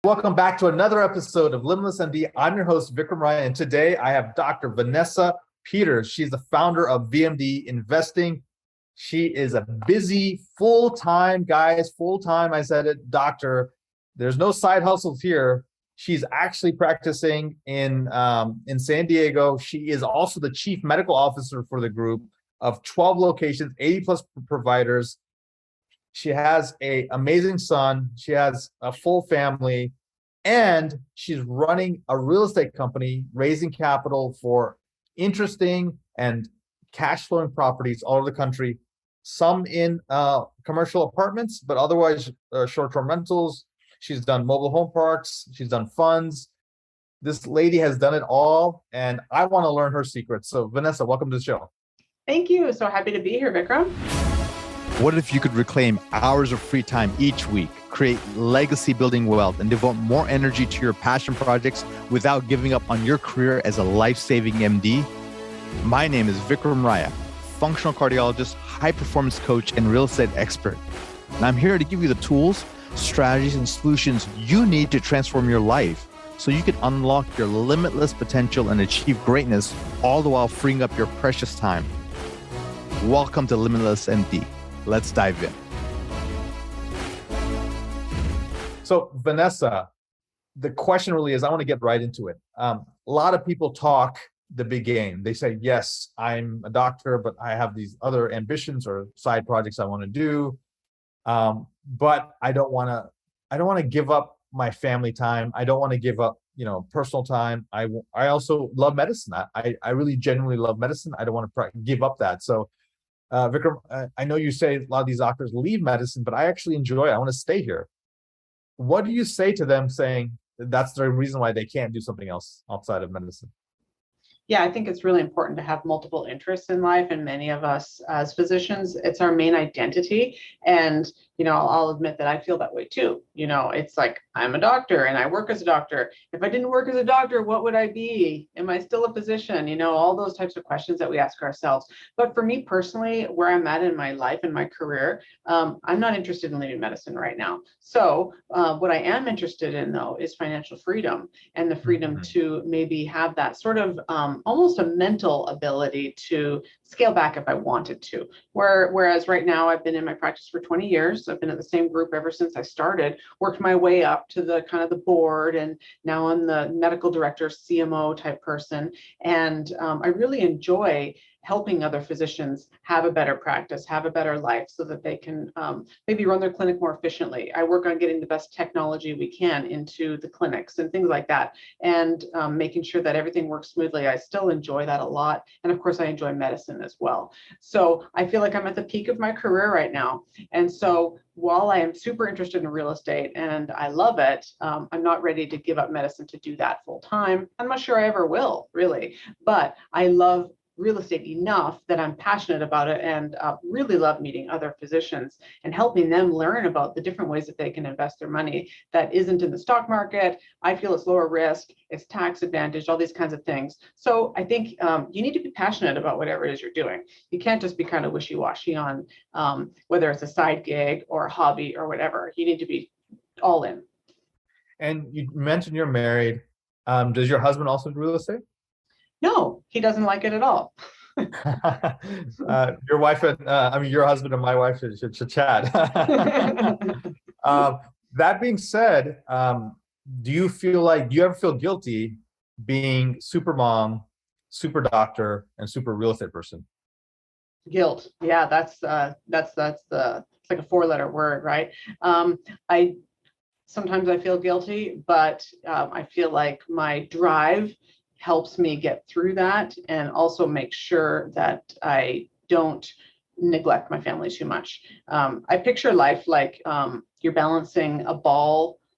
Welcome back to another episode of Limitless MD. I'm your host, Vikram Raya, and today I have Dr. Vanessa Peters. She's the founder of VMD Investing. She is a busy, full-time, guys, full-time, I said it, doctor. There's no side hustles here. She's actually practicing in San Diego. She is also the chief medical officer for the group of 12 locations, 80 plus providers. She has an amazing son. She has a full family, and she's running a real estate company, raising capital for interesting and cash flowing properties all over the country. Some in commercial apartments, but otherwise short-term rentals. She's done mobile home parks. She's done funds. This lady has done it all, and I want to learn her secrets. So, Vanessa, welcome to the show. Thank you. So happy to be here, Vikram. What if you could reclaim hours of free time each week, create legacy building wealth, and devote more energy to your passion projects without giving up on your career as a life-saving MD? My name is Vikram Raya, functional cardiologist, high performance coach, and real estate expert. And I'm here to give you the tools, strategies, and solutions you need to transform your life so you can unlock your limitless potential and achieve greatness, all the while freeing up your precious time. Welcome to Limitless MD. Let's dive in. So, Vanessa, the question really is, I want to get right into it. A lot of people talk the big game. They say, yes, I'm a doctor, but I have these other ambitions or side projects I want to do. But I don't want to give up my family time. I don't want to give up, personal time. I also love medicine. I really genuinely love medicine. I don't want to give up that. So, Vikram, I know you say a lot of these doctors leave medicine, but I actually enjoy it. I want to stay here. What do you say to them saying that's the reason why they can't do something else outside of medicine? Yeah, I think it's really important to have multiple interests in life. And many of us as physicians, it's our main identity. And, I'll admit that I feel that way too. It's like, I'm a doctor and I work as a doctor. If I didn't work as a doctor, what would I be? Am I still a physician? All those types of questions that we ask ourselves. But for me personally, where I'm at in my life and my career, I'm not interested in leaving medicine right now. So what I am interested in, though, is financial freedom and the freedom to maybe have that sort of almost a mental ability to scale back if I wanted to. Whereas right now I've been in my practice for 20 years. I've been at the same group ever since I started, worked my way up to the kind of the board, and now I'm the medical director, CMO type person. And I really enjoy helping other physicians have a better practice, have a better life so that they can maybe run their clinic more efficiently. I work on getting the best technology we can into the clinics and things like that, and making sure that everything works smoothly. I still enjoy that a lot. And of course, I enjoy medicine as well. So I feel like I'm at the peak of my career right now. And so while I am super interested in real estate and I love it, I'm not ready to give up medicine to do that full time. I'm not sure I ever will, really, but I love real estate enough that I'm passionate about it and really love meeting other physicians and helping them learn about the different ways that they can invest their money that isn't in the stock market. I feel it's lower risk, it's tax advantage, all these kinds of things. So I think you need to be passionate about whatever it is you're doing. You can't just be kind of wishy-washy on whether it's a side gig or a hobby or whatever. You need to be all in. And you mentioned you're married. Does your husband also do real estate? No, he doesn't like it at all. Your wife and your husband and my wife should chat. That being said, do you ever feel guilty being super mom, super doctor, and super real estate person? Guilt. Yeah, that's it's like a 4-letter word, right? Sometimes I feel guilty, but I feel like my drive helps me get through that and also make sure that I don't neglect my family too much. I picture life like you're balancing a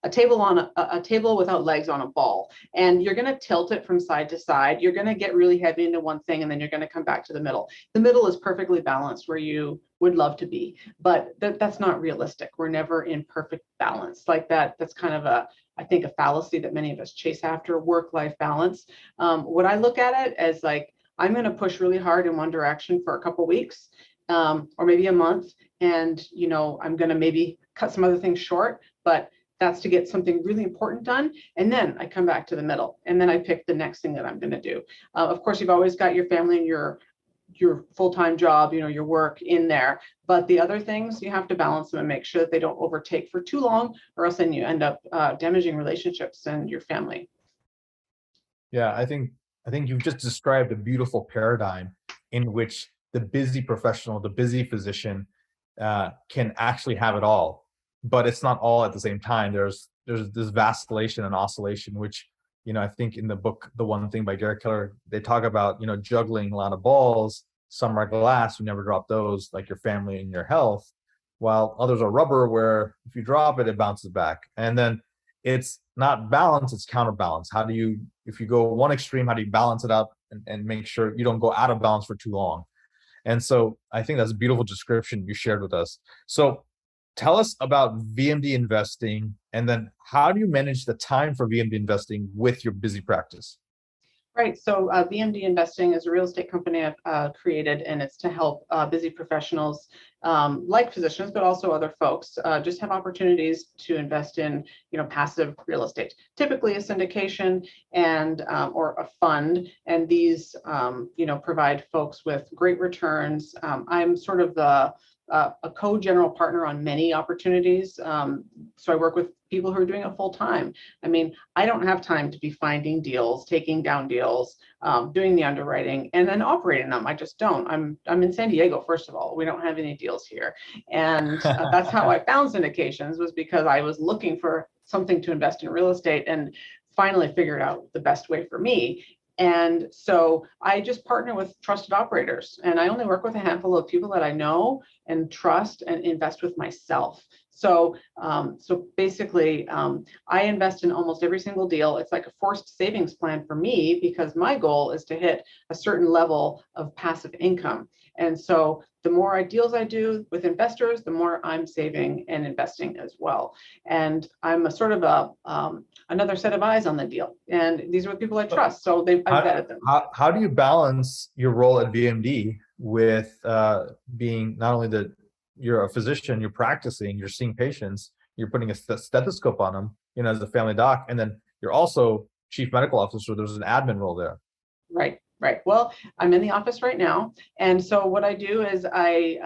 table without legs on a ball, and you're going to tilt it from side to side. You're going to get really heavy into one thing, and then you're going to come back to the middle. The middle is perfectly balanced where you would love to be, but that's not realistic. We're never in perfect balance like that. That's kind of I think, a fallacy that many of us chase after, work-life balance. What I look at it as like, I'm going to push really hard in one direction for a couple weeks, or maybe a month, and I'm going to maybe cut some other things short, but that's to get something really important done. And then I come back to the middle, and then I pick the next thing that I'm going to do. Of course, you've always got your family and your full-time job, your work in there, but the other things, you have to balance them and make sure that they don't overtake for too long, or else then you end up damaging relationships and your family. Yeah, I think you've just described a beautiful paradigm in which the busy professional, the busy physician, can actually have it all, but it's not all at the same time. There's this vacillation and oscillation, which I think in the book, The One Thing by Gary Keller, they talk about juggling a lot of balls. Some are glass, you never drop those, like your family and your health, while others are rubber, where if you drop it, it bounces back. And then it's not balance, it's counterbalance. If you go one extreme, how do you balance it out and make sure you don't go out of balance for too long? And so I think that's a beautiful description you shared with us. So tell us about VMD investing, and then how do you manage the time for VMD investing with your busy practice? Right. So VMD Investing is a real estate company I've created, and it's to help busy professionals like physicians, but also other folks just have opportunities to invest in, passive real estate, typically a syndication and or a fund. And these, provide folks with great returns. I'm sort of a co-general partner on many opportunities. So I work with people who are doing it full time. I mean, I don't have time to be finding deals, taking down deals, doing the underwriting, and then operating them. I just don't. I'm in San Diego, first of all. We don't have any deals here. And that's how I found syndications, was because I was looking for something to invest in real estate and finally figured out the best way for me. And so I just partner with trusted operators, and I only work with a handful of people that I know and trust and invest with myself. So basically, I invest in almost every single deal. It's like a forced savings plan for me, because my goal is to hit a certain level of passive income. And so the more deals I do with investors, the more I'm saving and investing as well. And I'm a sort of another set of eyes on the deal. And these are the people I trust. So I've vetted them. How do you balance your role at VMD with being not only you're a physician, you're practicing, you're seeing patients, you're putting a stethoscope on them, as a family doc, and then you're also chief medical officer. There's an admin role there. Right. Well, I'm in the office right now, and so what I do is I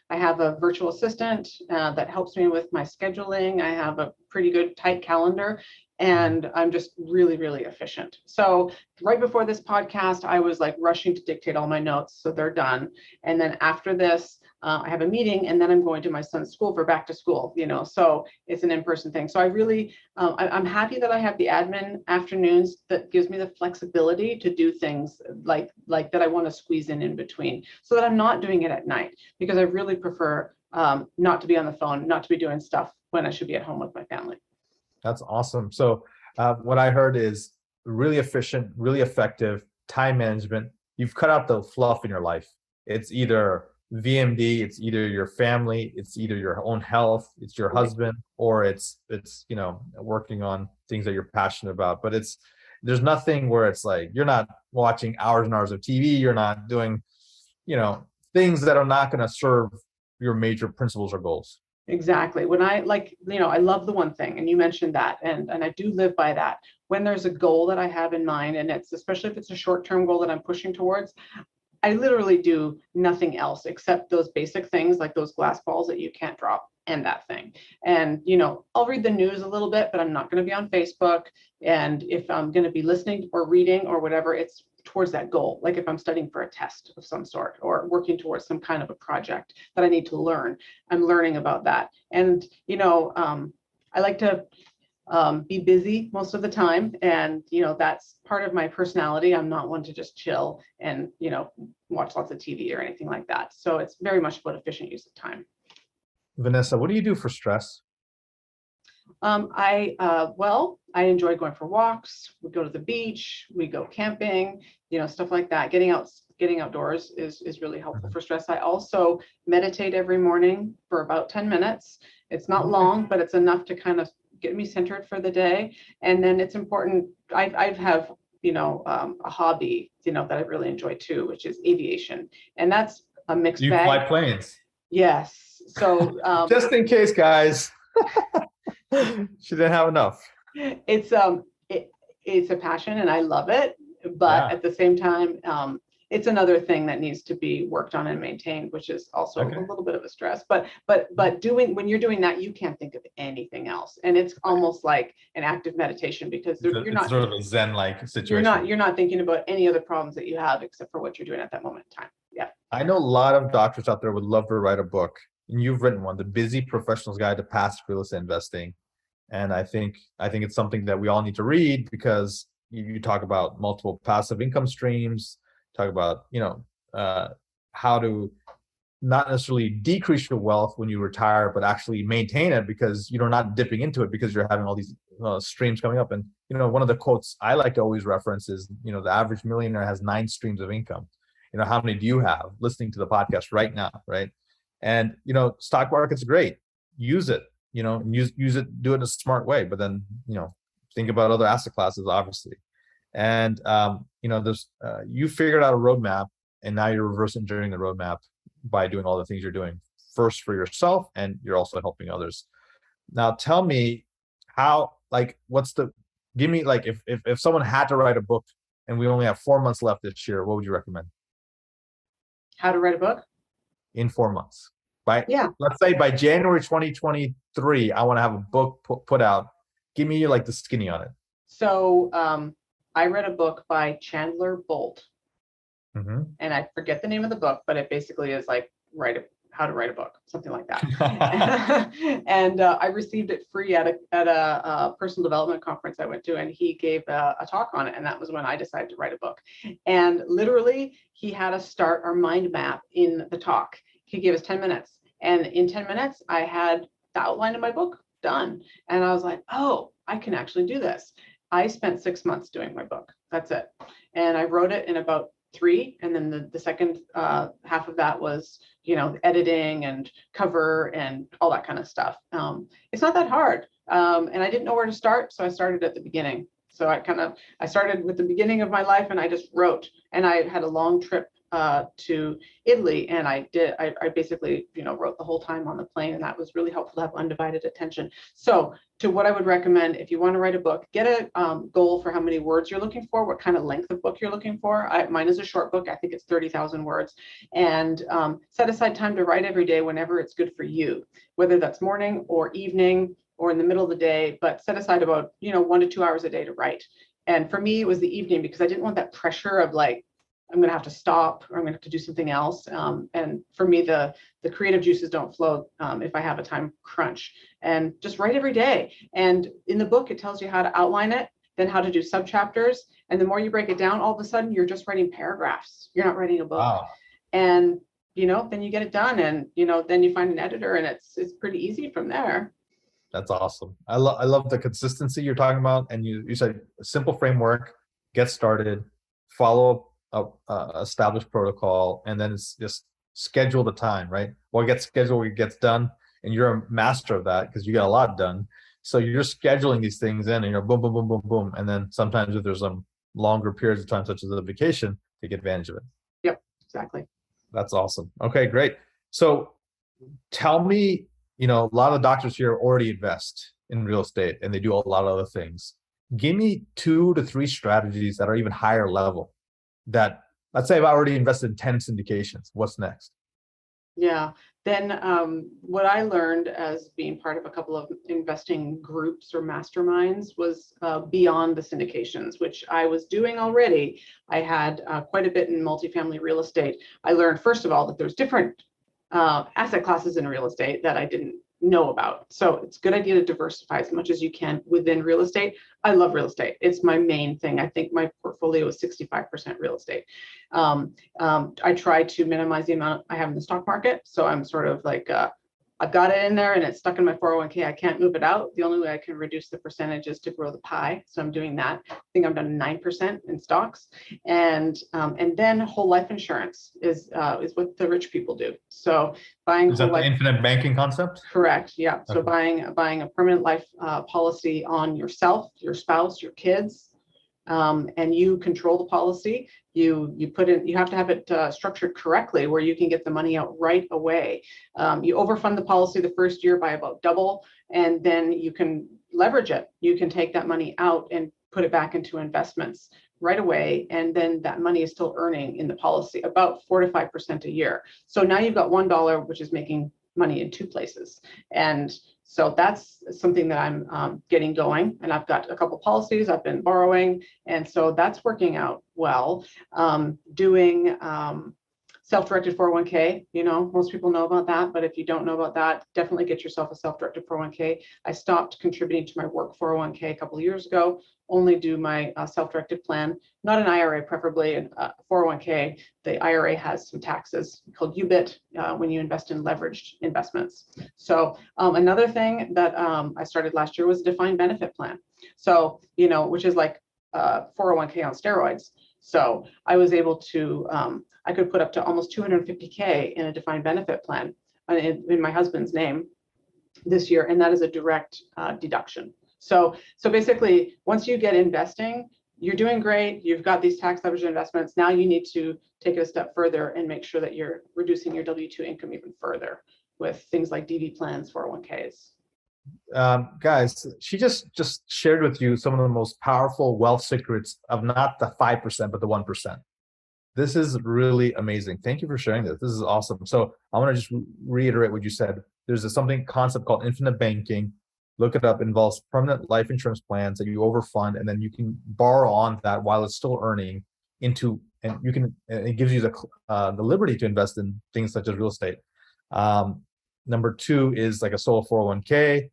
have a virtual assistant that helps me with my scheduling. I have a pretty good tight calendar, and I'm just really, really efficient. So right before this podcast, I was like rushing to dictate all my notes, so they're done. And then after this, I have a meeting, and then I'm going to my son's school for back to school, so it's an in-person thing. So I really, I'm happy that I have the admin afternoons that gives me the flexibility to do things like that I want to squeeze in between, so that I'm not doing it at night, because I really prefer not to be on the phone, not to be doing stuff when I should be at home with my family. That's awesome. So what I heard is really efficient, really effective time management. You've cut out the fluff in your life. It's either VMD, it's either your family, it's either your own health, it's your husband, or it's working on things that you're passionate about. But there's nothing where it's like you're not watching hours and hours of TV, you're not doing things that are not going to serve your major principles or goals. Exactly. When I I love The One Thing, and you mentioned that, and I do live by that. When there's a goal that I have in mind, and it's especially if it's a short-term goal that I'm pushing towards, I literally do nothing else except those basic things, like those glass balls that you can't drop, and that thing. And I'll read the news a little bit, but I'm not going to be on Facebook. And if I'm going to be listening or reading or whatever, it's towards that goal. Like if I'm studying for a test of some sort, or working towards some kind of a project that I need to learn, I'm learning about that. And I like to be busy most of the time, and that's part of my personality. I'm not one to just chill and watch lots of TV or anything like that. So it's very much about efficient use of time. Vanessa, what do you do for stress? I enjoy going for walks. We go to the beach, we go camping, stuff like that. Getting outdoors is really helpful for stress. I also meditate every morning for about 10 minutes. It's not long, but it's enough to kind of get me centered for the day. And then it's important. I have a hobby that I really enjoy too, which is aviation, and that's a mixed bag. You fly planes? Yes. So just in case, guys. She didn't have enough. It's it's a passion and I love it, but Yeah. at the same time, it's another thing that needs to be worked on and maintained, which is also Okay. a little bit of a stress. But doing when you're doing that, you can't think of anything else, and it's almost like an active meditation because you're It's not sort of a Zen-like situation. you're not thinking about any other problems that you have except for what you're doing at that moment in time. Yeah. I know a lot of doctors out there would love to write a book, and you've written one, The Busy Professional's Guide to Passive Real Estate Investing. And I think it's something that we all need to read because you talk about multiple passive income streams, talk about, how to not necessarily decrease your wealth when you retire, but actually maintain it because you're not dipping into it because you're having all these streams coming up. And one of the quotes I like to always reference is, the average millionaire has 9 streams of income. How many do you have listening to the podcast right now, right? And stock market's great. Use it, and use it, do it in a smart way. But then, think about other asset classes, obviously. And there's you figured out a roadmap, and now you're reverse engineering the roadmap by doing all the things you're doing first for yourself, and you're also helping others. Now, tell me how, give me, if someone had to write a book and we only have 4 months left this year, what would you recommend? How to write a book? In 4 months. Yeah. Let's say by January 2023, I want to have a book put out. Give me the skinny on it. So I read a book by Chandler Bolt, Mm-hmm. and I forget the name of the book, but it basically is like how to write a book, something like that. And I received it free at a personal development conference I went to, and he gave a talk on it, and that was when I decided to write a book. And literally, he had us start our mind map in the talk. He gave us 10 minutes, and in 10 minutes, I had the outline of my book done, and I was like, oh, I can actually do this. I spent 6 months doing my book. That's it, and I wrote it in about 3, and then the second half of that was editing and cover and all that kind of stuff. It's not that hard, and I didn't know where to start, so I started at the beginning. So I started with the beginning of my life, and I just wrote. And I had a long trip to Italy, and I basically wrote the whole time on the plane, and that was really helpful to have undivided attention. So to what I would recommend, if you want to write a book, get a goal for how many words you're looking for, what kind of length of book you're looking for. Mine is a short book. I think it's 30,000 words. And set aside time to write every day whenever it's good for you, whether that's morning or evening or in the middle of the day, but set aside about 1 to 2 hours a day to write. And for me, it was the evening because I didn't want that pressure of like, I'm going to have to stop or I'm going to have to do something else. And for me, the creative juices don't flow if I have a time crunch. And just write every day. And in the book, it tells you how to outline it, then how to do subchapters. And the more you break it down, all of a sudden, you're just writing paragraphs. You're not writing a book. Wow. And, then you get it done, and, then you find an editor, and it's pretty easy from there. That's awesome. I love the consistency you're talking about. And you said a simple framework, get started, follow a established protocol, and then it's just schedule the time, right? What gets scheduled, what gets done. And you're a master of that because you get a lot done. So you're scheduling these things in, and you're boom, boom, boom, boom, boom. And then sometimes if there's some longer periods of time, such as a vacation, take advantage of it. Yep, exactly. That's awesome. Okay, great. So tell me, a lot of doctors here already invest in real estate and they do a lot of other things. Give me 2 to 3 strategies that are even higher level that, let's say I've already invested in 10 syndications. What's next? Yeah. Then what I learned as being part of a couple of investing groups or masterminds was beyond the syndications, which I was doing already. I had quite a bit in multifamily real estate. I learned, first of all, that there's different asset classes in real estate that I didn't know about. So it's a good idea to diversify as much as you can within real estate. I love real estate. It's my main thing. I think my portfolio is 65% real estate. I try to minimize the amount I have in the stock market. So I'm sort of like, I've got it in there and it's stuck in my 401k. I can't move it out. The only way I can reduce the percentage is to grow the pie. So I'm doing that. I think I'm done 9% in stocks. And then whole life insurance is what the rich people do. So buying Is that the infinite banking concept? Correct. Yeah. So Okay. buying a permanent life policy on yourself, your spouse, your kids, and you control the policy. You have to have it structured correctly where you can get the money out right away. You overfund the policy the first year by about double, and then you can leverage it. You can take that money out and put it back into investments right away, and then that money is still earning in the policy about 4 to 5% a year. So now you've got $1 which is making money in two places. And so that's something that I'm getting going, and I've got a couple policies I've been borrowing, and so that's working out well. Doing self-directed 401k, most people know about that, but if you don't know about that, definitely get yourself a self-directed 401k. I stopped contributing to my work 401k a couple of years ago, only do my self-directed plan, not an IRA, preferably a 401k. The IRA has some taxes called UBIT when you invest in leveraged investments. So another thing that I started last year was a defined benefit plan. So, which is like 401k on steroids. So I was able to, I could put up to almost 250K in a defined benefit plan in my husband's name this year, and that is a direct deduction. So basically, once you get investing, you're doing great. You've got these tax leveraged investments. Now you need to take it a step further and make sure that you're reducing your W-2 income even further with things like DB plans, 401ks. Guys, she just shared with you some of the most powerful wealth secrets of not the 5%, but the 1%. This is really amazing. Thank you for sharing this. This is awesome. So I want to just reiterate what you said. There's a concept called infinite banking. Look it up. It involves permanent life insurance plans that you overfund, and then you can borrow on that while it's still earning into, and it gives you the liberty to invest in things such as real estate. Number two is like a solo 401k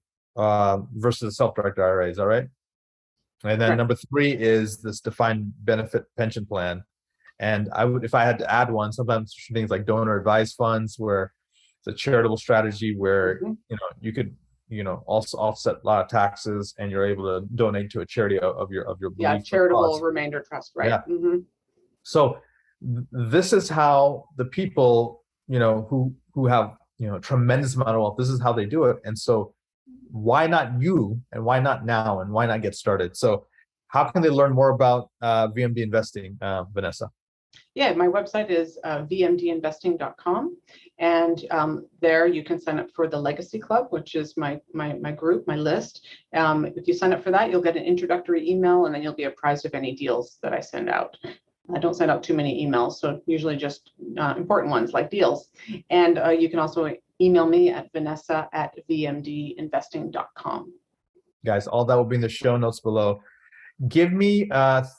versus a self-directed IRA. Is that right? And then number three is this defined benefit pension plan. And if I had to add one, sometimes things like donor advised funds, where it's a charitable strategy where you could also offset a lot of taxes, and you're able to donate to a charity of your belief. Charitable remainder trust, right? Yeah. So this is how the people who have tremendous amount of wealth, this is how they do it. And so why not you, and why not now, and why not get started? So how can they learn more about VMD investing, Vanessa? Yeah, my website is vmdinvesting.com, and there you can sign up for the Legacy Club, which is my group, my list. If you sign up for that, you'll get an introductory email, and then you'll be apprised of any deals that I send out. I don't send out too many emails, so usually just important ones like deals. And you can also email me at vanessa@vmdinvesting.com. Guys, all that will be in the show notes below. Give me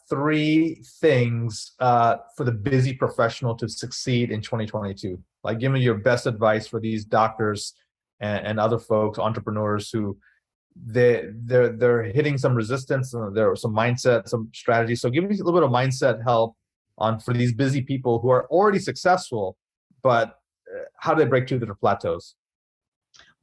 3 things for the busy professional to succeed in 2022. Like, give me your best advice for these doctors and other folks, entrepreneurs who they're hitting some resistance, there are some mindset, some strategy. So give me a little bit of mindset help for these busy people who are already successful, but how do they break through their plateaus?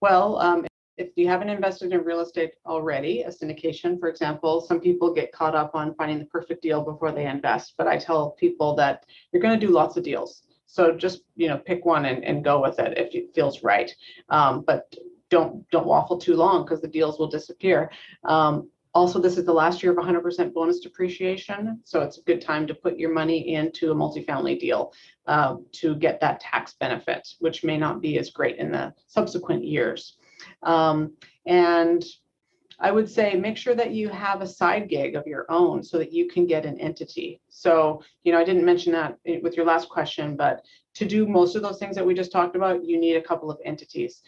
Well, if you haven't invested in real estate already, a syndication, for example, some people get caught up on finding the perfect deal before they invest. But I tell people that you're going to do lots of deals. So just, pick one and go with it if it feels right. But don't waffle too long, because the deals will disappear. Also, this is the last year of 100% bonus depreciation. So it's a good time to put your money into a multifamily deal to get that tax benefit, which may not be as great in the subsequent years. And I would say make sure that you have a side gig of your own so that you can get an entity. So, I didn't mention that with your last question, but to do most of those things that we just talked about, you need a couple of entities.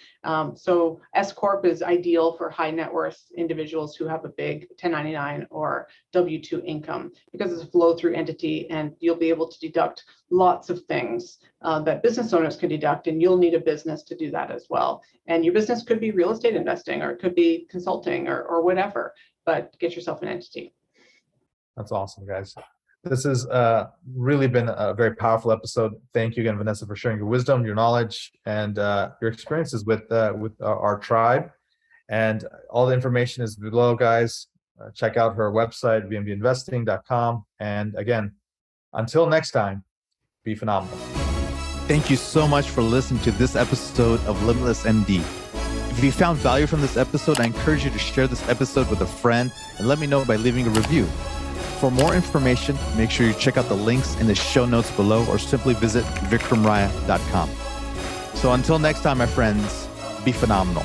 So S Corp is ideal for high net worth individuals who have a big 1099 or W-2 income, because it's a flow through entity, and you'll be able to deduct lots of things that business owners can deduct, and you'll need a business to do that as well. And your business could be real estate investing, or it could be consulting, or whatever, but get yourself an entity. That's awesome, guys. This has really been a very powerful episode. Thank you again, Vanessa, for sharing your wisdom, your knowledge, and your experiences with our tribe. And all the information is below, guys. Check out her website, vmdinvesting.com. And again, until next time, be phenomenal. Thank you so much for listening to this episode of Limitless MD. If you found value from this episode, I encourage you to share this episode with a friend and let me know by leaving a review. For more information, make sure you check out the links in the show notes below or simply visit vikramraya.com. So until next time, my friends, be phenomenal.